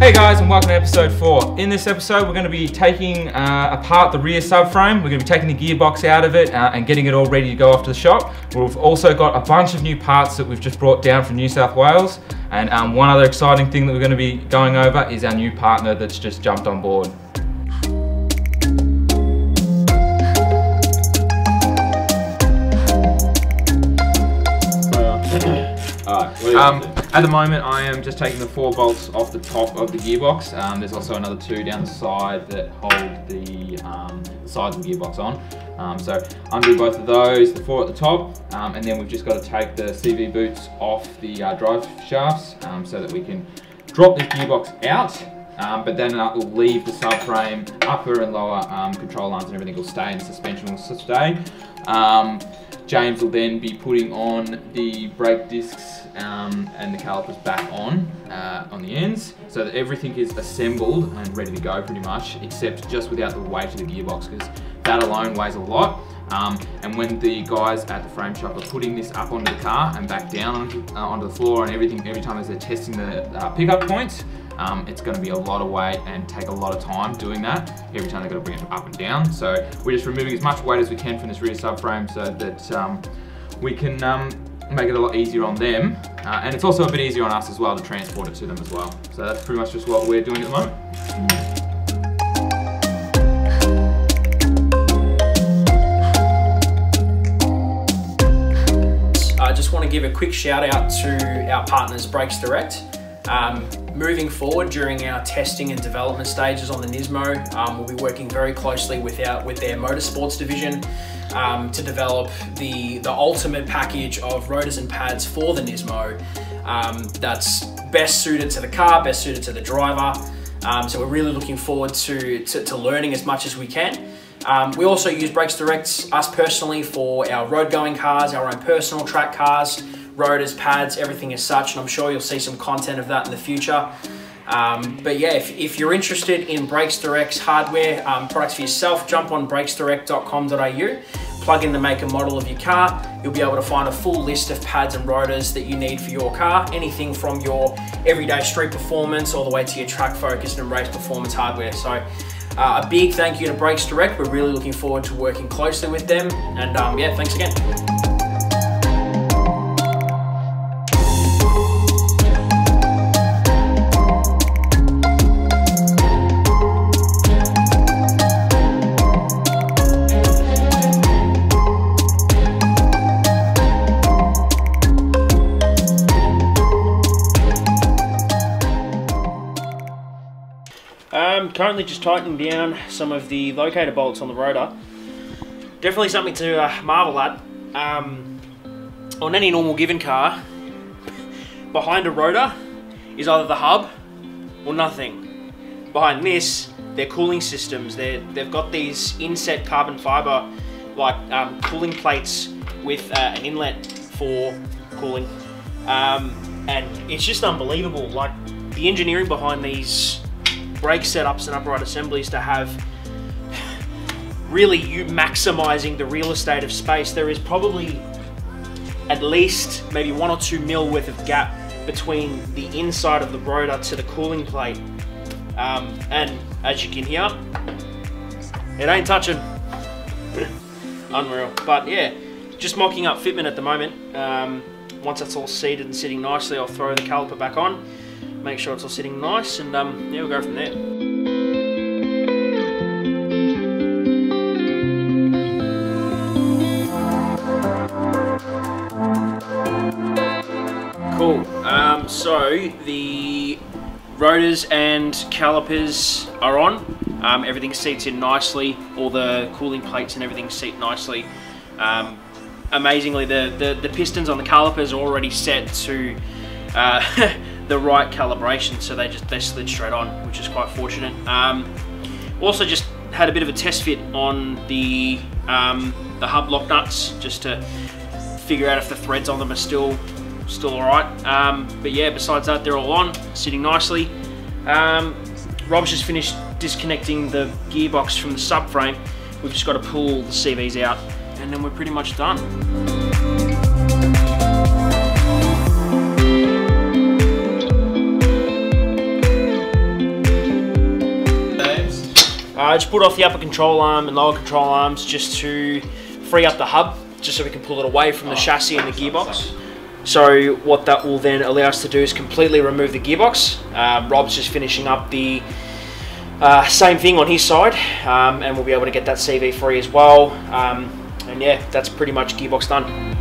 Hey guys, and welcome to episode 4. In this episode, we're going to be taking apart the rear subframe. We're going to be taking the gearbox out of it and getting it all ready to go off to the shop. We've also got a bunch of new parts that we've just brought down from New South Wales. And one other exciting thing that we're going to be going over is our new partner that's just jumped on board. At the moment, I am just taking the 4 bolts off the top of the gearbox. There's also another 2 down the side that hold the sides of the gearbox on. So undo both of those, the 4 at the top, and then we've just got to take the CV boots off the drive shafts so that we can drop the gearbox out. But then it will leave the subframe, upper and lower control arms and everything will stay, and the suspension will stay. James will then be putting on the brake discs and the calipers back on the ends, so that everything is assembled and ready to go pretty much, except just without the weight of the gearbox, because that alone weighs a lot. And when the guys at the frame shop are putting this up onto the car and back down onto the floor and everything, every time as they're testing the pickup points, it's going to be a lot of weight and take a lot of time doing that. Every time they've got to bring it up and down. So we're just removing as much weight as we can from this rear subframe so that we can make it a lot easier on them. And it's also a bit easier on us as well to transport it to them as well. So that's pretty much just what we're doing at the moment. I just want to give a quick shout out to our partners Brakes Direct. Moving forward during our testing and development stages on the NISMO, we'll be working very closely with their motorsports division to develop the ultimate package of rotors and pads for the NISMO that's best suited to the car, best suited to the driver. So we're really looking forward to learning as much as we can. We also use Brakes Direct, us personally, for our road going cars, our own personal track cars, rotors, pads, everything as such, and I'm sure you'll see some content of that in the future. But yeah, if you're interested in Brakes Direct's hardware products for yourself, jump on brakesdirect.com.au, plug in the make and model of your car. You'll be able to find a full list of pads and rotors that you need for your car, anything from your everyday street performance all the way to your track focused and race performance hardware. So a big thank you to Brakes Direct. We're really looking forward to working closely with them, and yeah, thanks again. Currently just tightening down some of the locator bolts on the rotor. Definitely something to marvel at. On any normal given car, behind a rotor is either the hub or nothing. Behind this, they're cooling systems. They've got these inset carbon fiber like cooling plates with an inlet for cooling. And it's just unbelievable, like the engineering behind these brake setups and upright assemblies to have really maximizing the real estate of space. There is probably at least maybe 1 or 2 mil worth of gap between the inside of the rotor to the cooling plate. And as you can hear, it ain't touching. Unreal. But yeah, just mocking up fitment at the moment. Once that's all seated and sitting nicely, I'll throw the caliper back on, make sure it's all sitting nice, and yeah, we'll go from there. Cool. So the rotors and calipers are on. Everything seats in nicely. All the cooling plates and everything seat nicely. Amazingly, the pistons on the calipers are already set to the right calibration, so they slid straight on, which is quite fortunate. Also just had a bit of a test fit on the hub lock nuts, just to figure out if the threads on them are still all right. But yeah, besides that, they're all on, sitting nicely. Rob's just finished disconnecting the gearbox from the subframe. We've just got to pull the CVs out, and then we're pretty much done. I just pulled off the upper control arm and lower control arms just to free up the hub, just so we can pull it away from the chassis and the gearbox. So what that will then allow us to do is completely remove the gearbox. Rob's just finishing up the same thing on his side, and we'll be able to get that CV free as well. And yeah, that's pretty much gearbox done.